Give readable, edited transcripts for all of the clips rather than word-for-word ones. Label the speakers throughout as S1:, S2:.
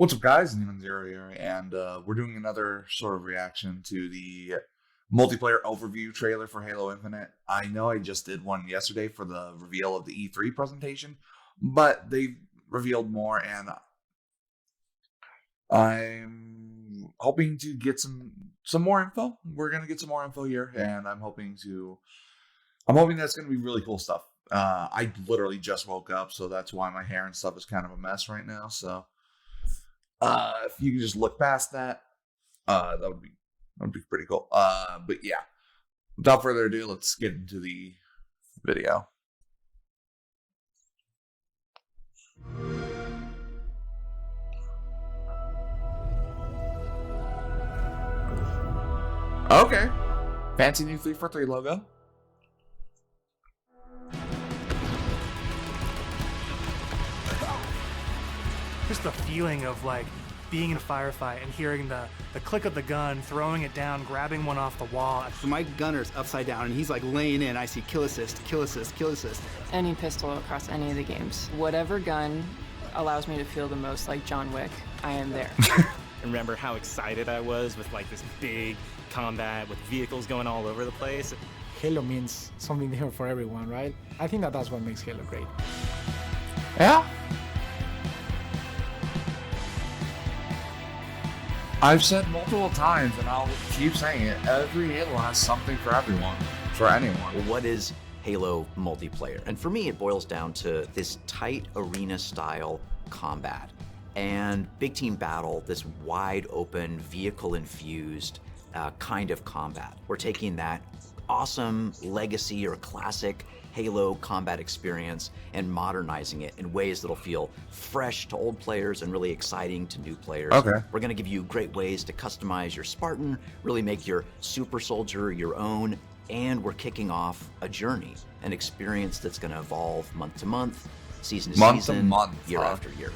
S1: What's up, guys? Neiman Zero here, and we're doing another sort of reaction to the multiplayer overview trailer for Halo Infinite. I know I just did one yesterday for the reveal of the E3 presentation, but they revealed more, and I'm hoping to get some more info. We're gonna get some more info here, and I'm hoping that's gonna be really cool stuff. I literally just woke up, so that's why my hair and stuff is kind of a mess right now. So. If you can just look past that, that would be pretty cool. But yeah, without further ado, let's get into the video. Okay, fancy new 343 logo.
S2: Just the feeling of like being in a firefight and hearing the click of the gun, throwing it down, grabbing one off the wall.
S3: So my gunner's upside down and he's like laying in. I see kill assist, kill assist, kill assist.
S4: Any pistol across any of the games. Whatever gun allows me to feel the most like John Wick, I am there.
S5: Remember how excited I was with like this big combat with vehicles going all over the place.
S6: Halo means something different for everyone, right? I think that's what makes Halo great.
S1: Yeah. I've said multiple times, and I'll keep saying it, every Halo has something for everyone, for anyone.
S7: What is Halo multiplayer? And for me, it boils down to this tight arena-style combat and big team battle, this wide open, vehicle-infused kind of combat. We're taking that awesome legacy or classic Halo combat experience and modernizing it in ways that'll feel fresh to old players and really exciting to new players.
S1: Okay.
S7: We're going to give you great ways to customize your Spartan, really make your super soldier your own, and we're kicking off a journey, an experience that's going to evolve month to month, season to season, year after year.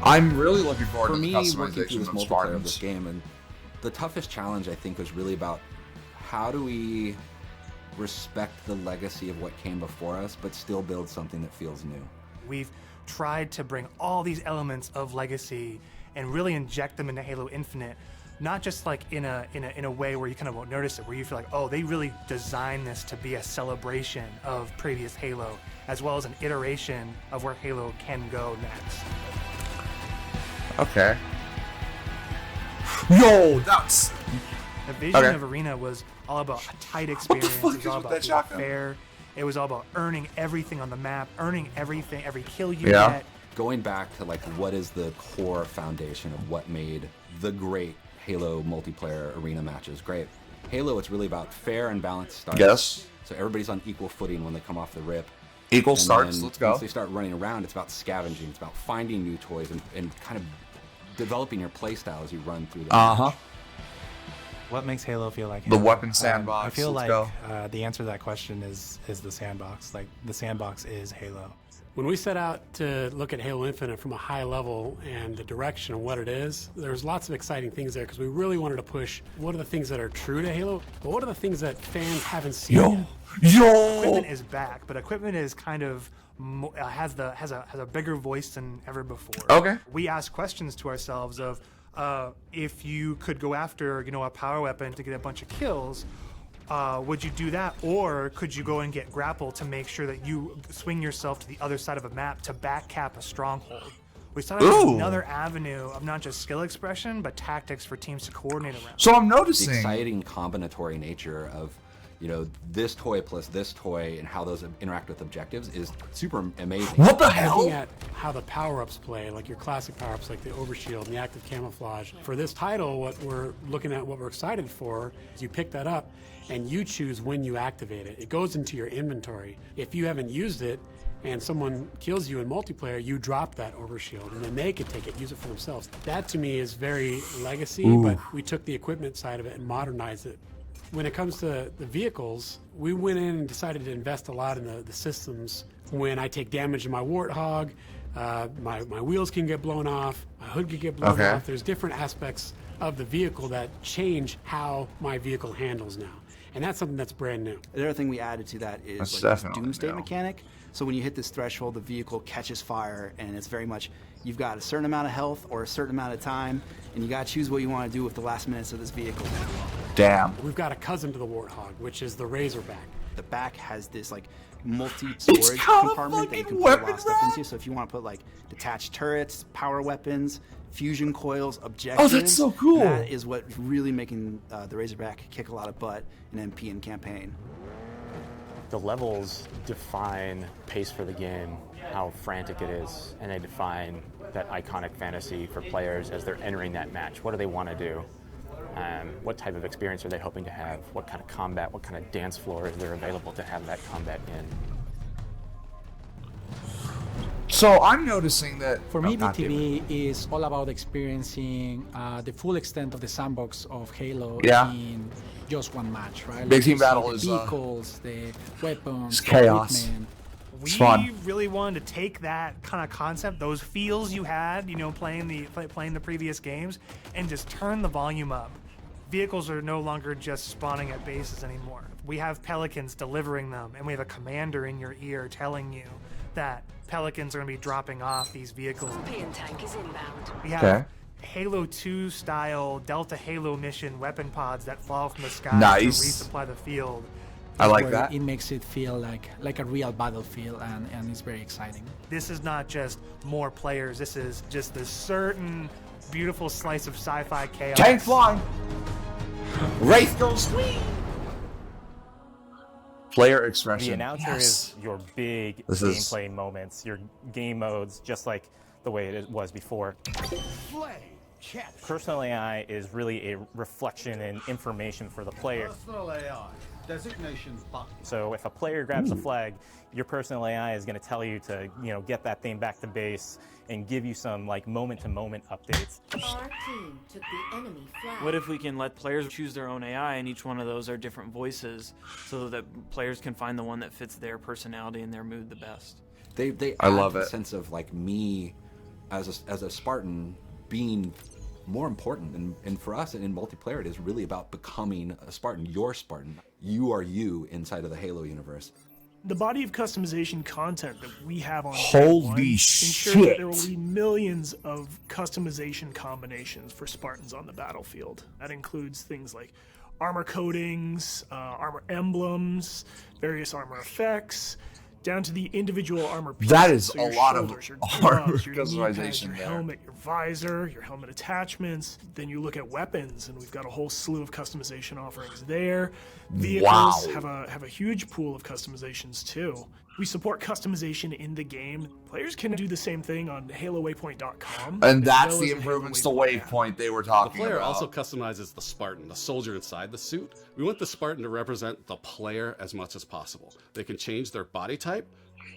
S1: I'm really looking forward
S8: For
S1: to
S8: me,
S1: the
S8: working through
S1: customization
S8: this
S1: of
S8: multiplayer of
S1: Spartans.
S8: this game, and the toughest challenge I think was really about how do we respect the legacy of what came before us, but still build something that feels new.
S2: We've tried to bring all these elements of legacy and really inject them into Halo Infinite, not just like in a way where you kind of won't notice it, where you feel like, oh, they really designed this to be a celebration of previous Halo, as well as an iteration of where Halo can go next.
S1: Okay. Yo, that's...
S2: The vision of Arena was all about a tight experience.
S1: fuck
S2: It was
S1: is
S2: all
S1: with
S2: about
S1: that
S2: being
S1: shotgun?
S2: fair. It was all about earning everything on the map, earning everything, every kill you
S1: Yeah.
S2: get.
S8: Going back to like what is the core foundation of what made the great Halo multiplayer arena matches great. Halo, it's really about fair and balanced starts.
S1: Yes.
S8: So everybody's on equal footing when they come off the rip.
S1: Equal
S8: And
S1: starts,
S8: then
S1: let's go.
S8: Once they start running around, it's about scavenging. It's about finding new toys and kind of developing your playstyle as you run through the match.
S9: What makes Halo feel like
S1: The
S9: Halo?
S1: weapon sandbox,
S9: I feel
S1: let's
S9: like
S1: go.
S9: the answer to that question is the sandbox. Like the sandbox is Halo.
S10: When we set out to look at Halo Infinite from a high level and the direction of what it is, there's lots of exciting things there because we really wanted to push what are the things that are true to Halo, but what are the things that fans haven't seen yet?
S2: Equipment is back, but equipment is kind of has a bigger voice than ever before.
S1: Okay.
S2: We ask questions to ourselves of if you could go after a power weapon to get a bunch of kills, would you do that, or could you go and get grapple to make sure that you swing yourself to the other side of a map to back cap a stronghold? We saw that as another avenue of not just skill expression but tactics for teams to coordinate around.
S1: So I'm
S8: The
S1: noticing...
S8: exciting combinatory nature of this toy plus this toy and how those interact with objectives is super amazing.
S1: What the hell?
S10: Looking at how the power-ups play, like your classic power-ups like the overshield and the active camouflage. For this title, what we're looking at, what we're excited for, is you pick that up and you choose when you activate it. It goes into your inventory. If you haven't used it and someone kills you in multiplayer, you drop that overshield and then they could take it, use it for themselves. That to me is very legacy, but we took the equipment side of it and modernized it. When it comes to the vehicles, we went in and decided to invest a lot in the systems. When I take damage in my Warthog, my wheels can get blown off, my hood can get blown off. There's different aspects of the vehicle that change how my vehicle handles now. And that's something that's brand new.
S3: The other thing we added to that is
S1: That's
S3: like this
S1: definitely
S3: doomsday
S1: new.
S3: mechanic. So when you hit this threshold, the vehicle catches fire, and it's very much, you've got a certain amount of health or a certain amount of time, and you got to choose what you want to do with the last minutes of this vehicle.
S1: Damn.
S10: We've got a cousin to the Warthog, which is the Razorback.
S3: The back has this like multi-storage compartment that you can put a lot of stuff into. So if you want to put like detached turrets, power weapons, fusion coils, objectives.
S1: Oh, that's so cool.
S3: That is what's really making the Razorback kick a lot of butt in MP and campaign.
S11: The levels define pace for the game, how frantic it is, and they define that iconic fantasy for players as they're entering that match. What do they want to do? What type of experience are they hoping to have? What kind of combat, what kind of dance floor is there available to have that combat in?
S1: So I'm noticing that
S6: for me, BTB is all about experiencing the full extent of the sandbox of Halo in just one match, right?
S1: Big Team Battle
S6: the
S1: is
S6: vehicles, the weapons,
S1: it's chaos.
S2: We
S1: fun.
S2: really wanted to take that kind of concept, those feels you had, playing the previous games, and just turn the volume up. Vehicles are no longer just spawning at bases anymore. We have Pelicans delivering them, and we have a commander in your ear telling you that Pelicans are going to be dropping off these vehicles.
S12: Tank is inbound.
S2: We have Halo 2 style Delta Halo mission weapon pods that fall from the sky to resupply the field.
S1: I like that.
S6: It makes it feel like a real battlefield, and it's very exciting.
S2: This is not just more players. This is just a certain beautiful slice of sci-fi chaos.
S1: Tank flying. Wraith goes sweet. Player expression.
S5: The announcer is your big gameplay moments, your game modes, just like the way it was before. Personal AI is really a reflection and information for the player.
S13: Personal AI. Designation button.
S5: So if a player grabs a flag, your personal AI is going to tell you to, get that thing back to base and give you some moment-to-moment updates.
S12: Our team took the enemy flag.
S14: What if we can let players choose their own AI, and each one of those are different voices, so that players can find the one that fits their personality and their mood the best?
S8: They
S1: I love
S8: add
S1: it.
S8: a sense of me as a Spartan being more important, and for us in multiplayer it is really about becoming a Spartan. You're Spartan. You are you inside of the Halo universe.
S15: The body of customization content that we have on
S1: Holy
S15: ensures
S1: shit.
S15: that there will be millions of customization combinations for Spartans on the battlefield. That includes things like armor coatings, armor emblems, various armor effects, down to the individual armor pieces.
S1: That is
S15: so your
S1: a lot of
S15: shoulders, your
S1: armor
S15: gloves, your knee pads,
S1: customization
S15: your
S1: there.
S15: helmet, your visor, your helmet attachments. Then you look at weapons, and we've got a whole slew of customization offerings there. Vehicles have a huge pool of customizations too. We support customization in the game. Players can do the same thing on HaloWaypoint.com.
S1: And
S15: as
S1: that's
S15: well
S1: the
S15: as the
S1: improvements to
S15: Halo Waypoint
S1: Waypoint they were talking
S16: The player
S1: about.
S16: also customizes the Spartan, the soldier inside the suit. We want the Spartan to represent the player as much as possible. They can change their body type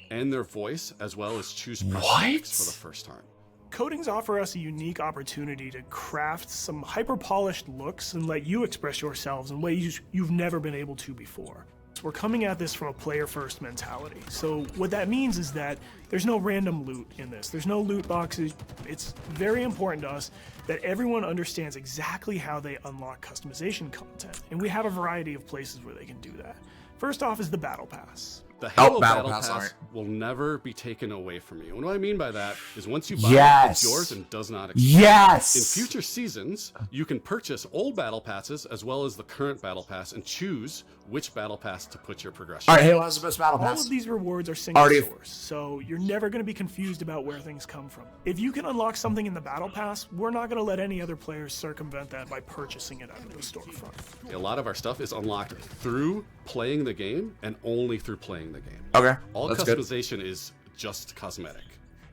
S16: and their voice, as well as choose prosthetics for the first time.
S15: Coatings offer us a unique opportunity to craft some hyper-polished looks and let you express yourselves in ways you've never been able to before. We're coming at this from a player-first mentality. So what that means is that there's no random loot in this. There's no loot boxes. It's very important to us that everyone understands exactly how they unlock customization content. And we have a variety of places where they can do that. First off is the Battle Pass.
S16: The Halo
S1: Battle
S16: Battle
S1: Pass,
S16: Pass
S1: alright.
S16: will never be taken away from you. And what I mean by that is once you buy it, it's yours and does not expire.
S1: Yes!
S16: In future seasons, you can purchase old Battle Passes as well as the current Battle Pass and choose which Battle Pass to put your progression.
S1: All right, Halo has the best battle
S15: All
S1: pass.
S15: of these rewards are single
S1: Already-
S15: source, so you're never going to be confused about where things come from. If you can unlock something in the Battle Pass, we're not going to let any other players circumvent that by purchasing it out of the storefront.
S16: A lot of our stuff is unlocked through playing the game and only through playing the game.
S1: Okay,
S16: All
S1: that's good.
S16: customization is just cosmetic.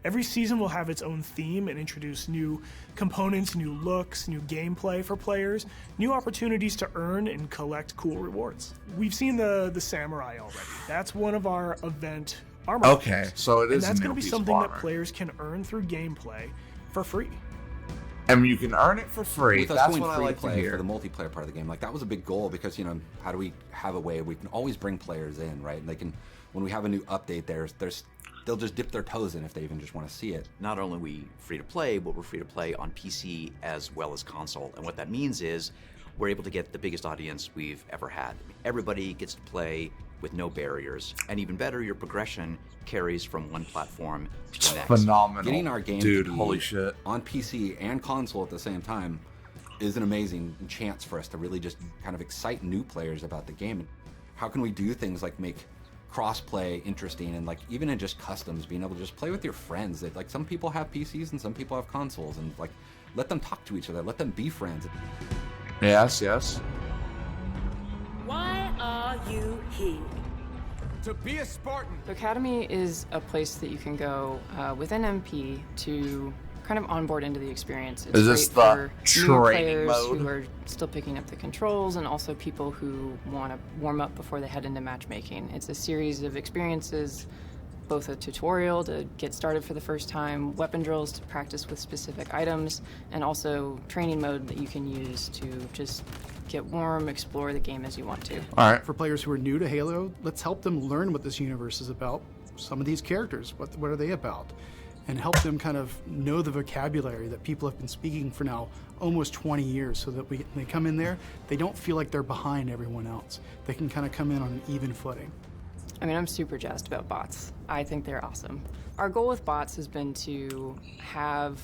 S15: Every season will have its own theme and introduce new components, new looks, new gameplay for players, new opportunities to earn and collect cool rewards. We've seen the Samurai already. That's one of our event armor.
S1: Okay,
S15: pieces.
S1: so it is
S15: And that's
S1: a
S15: going
S1: new
S15: to be
S1: piece of
S15: something that
S1: armor.
S15: players can earn through gameplay for free.
S1: And you can earn it for free.
S8: With us
S1: That's
S8: going
S1: what I
S8: free
S1: like to
S8: play
S1: hear.
S8: for the multiplayer part of the game, that was a big goal because how do we have a way we can always bring players in, right? And they can, when we have a new update, they'll just dip their toes in if they even just want to see it.
S7: Not only are we free to play, but we're free to play on PC as well as console. And what that means is we're able to get the biggest audience we've ever had. Everybody gets to play with no barriers. And even better, your progression carries from one platform to the next.
S1: Phenomenal.
S8: Getting our game
S1: Dude,
S8: to be
S1: holy shit.
S8: on PC and console at the same time is an amazing chance for us to really just kind of excite new players about the game. How can we do things like make cross-play interesting, and like even in just customs, being able to just play with your friends. That like some people have PCs and some people have consoles, and like let them talk to each other, let them be friends.
S1: Yes, yes.
S12: Why are you here?
S17: To be a Spartan.
S4: The Academy is a place that you can go within MP to kind of onboard into the experience. It's
S1: Is this
S4: great
S1: the
S4: for newer
S1: training
S4: players
S1: mode?
S4: who are still picking up the controls, and also people who want to warm up before they head into matchmaking. It's a series of experiences, both a tutorial to get started for the first time, weapon drills to practice with specific items, and also training mode that you can use to just get warm, explore the game as you want to.
S1: All right.
S18: For players who are new to Halo, let's help them learn what this universe is about. Some of these characters, what are they about? And help them kind of know the vocabulary that people have been speaking for now almost 20 years, so that when they come in there, they don't feel like they're behind everyone else. They can kind of come in on an even footing.
S4: I mean, I'm super jazzed about bots. I think they're awesome. Our goal with bots has been to have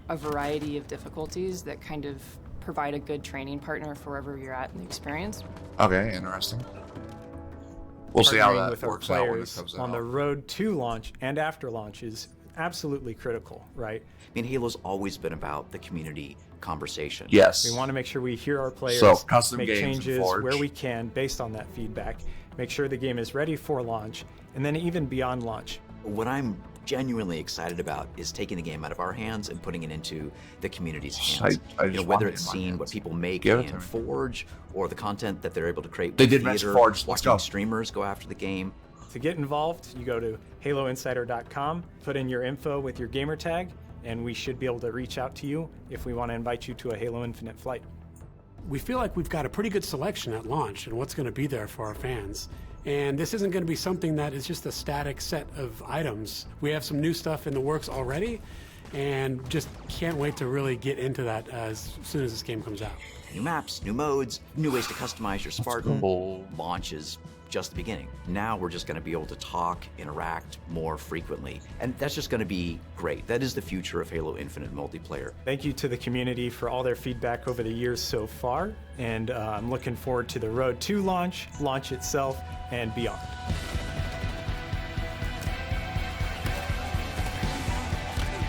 S4: a variety of difficulties that kind of provide a good training partner for wherever you're at in the experience.
S1: Okay, interesting. We'll see how
S19: Partnering
S1: that
S19: with our
S1: works out when it
S19: players
S1: comes
S19: on
S1: out.
S19: the road to launch and after launch is absolutely critical, right?
S7: I mean, Halo's always been about the community conversation.
S1: Yes.
S19: We want to make sure we hear our players,
S1: So, custom
S19: make
S1: games and
S19: changes
S1: Forge.
S19: where we can based on that feedback, make sure the game is ready for launch, and then even beyond launch.
S7: What I'm genuinely excited about is taking the game out of our hands and putting it into the community's hands.
S1: I
S7: You know,
S1: just
S7: whether
S1: want it
S7: it's
S1: in my
S7: seeing what people make
S1: Give it to
S7: in
S1: me.
S7: Forge, or the content that they're able to create
S1: They
S7: with
S1: did mention
S7: theater,
S1: Forge. Let's
S7: watching
S1: go.
S7: streamers go after the game.
S19: To get involved, you go to haloinsider.com, put in your info with your gamer tag, and we should be able to reach out to you if we want to invite you to a Halo Infinite flight.
S10: We feel like we've got a pretty good selection at launch and what's going to be there for our fans. And this isn't going to be something that is just a static set of items. We have some new stuff in the works already, and just can't wait to really get into that as soon as this game comes out.
S7: New maps, new modes, new ways to customize your Spartan. Launch is just the beginning. Now we're just going to be able to talk, interact more frequently, and that's just going to be great. That is the future of Halo Infinite multiplayer.
S19: Thank you to the community for all their feedback over the years so far, and I'm looking forward to the road to launch, launch itself, and beyond.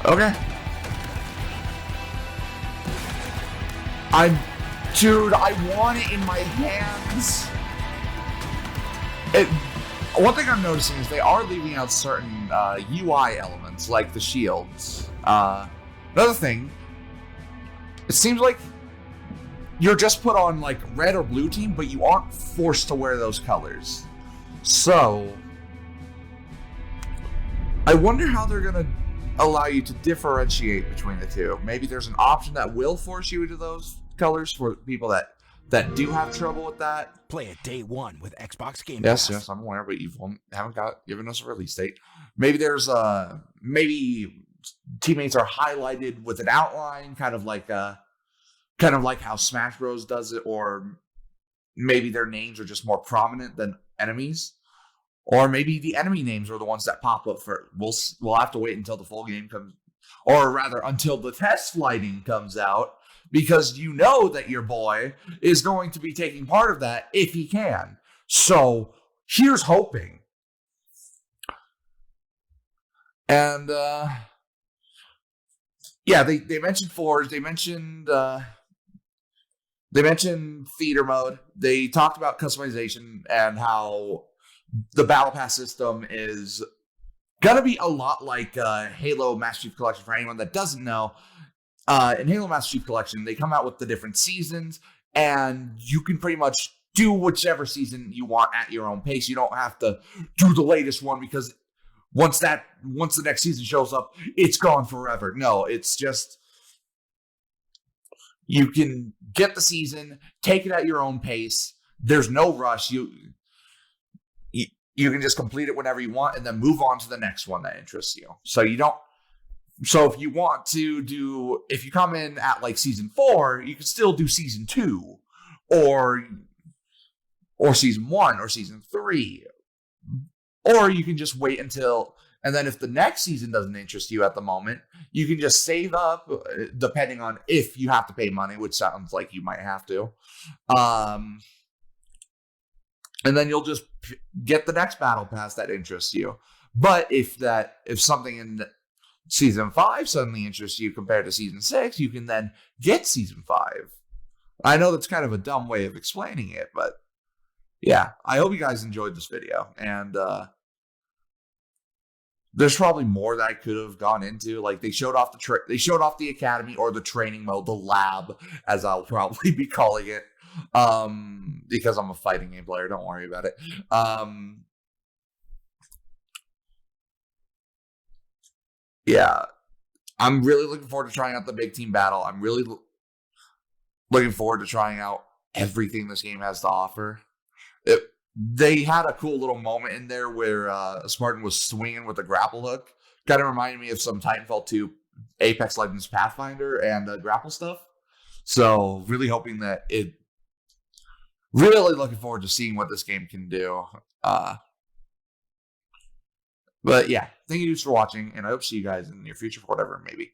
S1: Okay. Dude, I want it in my hands. One thing I'm noticing is they are leaving out certain UI elements, like the shields. Another thing, it seems like you're just put on like red or blue team, but you aren't forced to wear those colors. So, I wonder how they're gonna allow you to differentiate between the two. Maybe there's an option that will force you into those colors for people that do have trouble with that.
S17: Play it day one with Xbox Game
S1: Yes,
S17: Pass.
S1: yes, I'm aware, but you haven't given us a release date. Maybe there's maybe teammates are highlighted with an outline, kind of like how Smash Bros does it, or maybe their names are just more prominent than enemies, or maybe the enemy names are the ones that pop up for. We'll have to wait until the full game comes, or rather until the test flighting comes out. Because you know that your boy is going to be taking part of that if he can. So here's hoping. And yeah, they mentioned Forge. They mentioned theater mode. They talked about customization and how the Battle Pass system is gonna be a lot like Halo Master Chief Collection. For anyone that doesn't know. In Halo Master Chief Collection, they come out with the different seasons, and you can pretty much do whichever season you want at your own pace. You don't have to do the latest one, because once the next season shows up, it's gone forever. No, it's just you can get the season, take it at your own pace. There's no rush. You can just complete it whenever you want, and then move on to the next one that interests you. So if you want to if you come in at like season 4, you can still do season 2, or or season 1 or season 3. Or you can just wait until, and then if the next season doesn't interest you at the moment, you can just save up, depending on if you have to pay money, which sounds like you might have to. And then you'll just get the next battle pass that interests you. But if something in season 5 suddenly interests you compared to season 6, you can then get season 5. I know that's kind of a dumb way of explaining it, but yeah, I hope you guys enjoyed this video. And there's probably more that I could have gone into. Like they showed off the academy, or the training mode, the lab, as I'll probably be calling it. Because I'm a fighting game player, don't worry about it. Yeah, I'm really looking forward to trying out the big team battle. I'm really looking forward to trying out everything this game has to offer. They had a cool little moment in there where Spartan was swinging with a grapple hook. Kind of reminded me of some Titanfall 2, Apex Legends Pathfinder, and grapple stuff. So really hoping that really looking forward to seeing what this game can do. But yeah, thank you for watching, and I hope to see you guys in the near future for whatever it may be.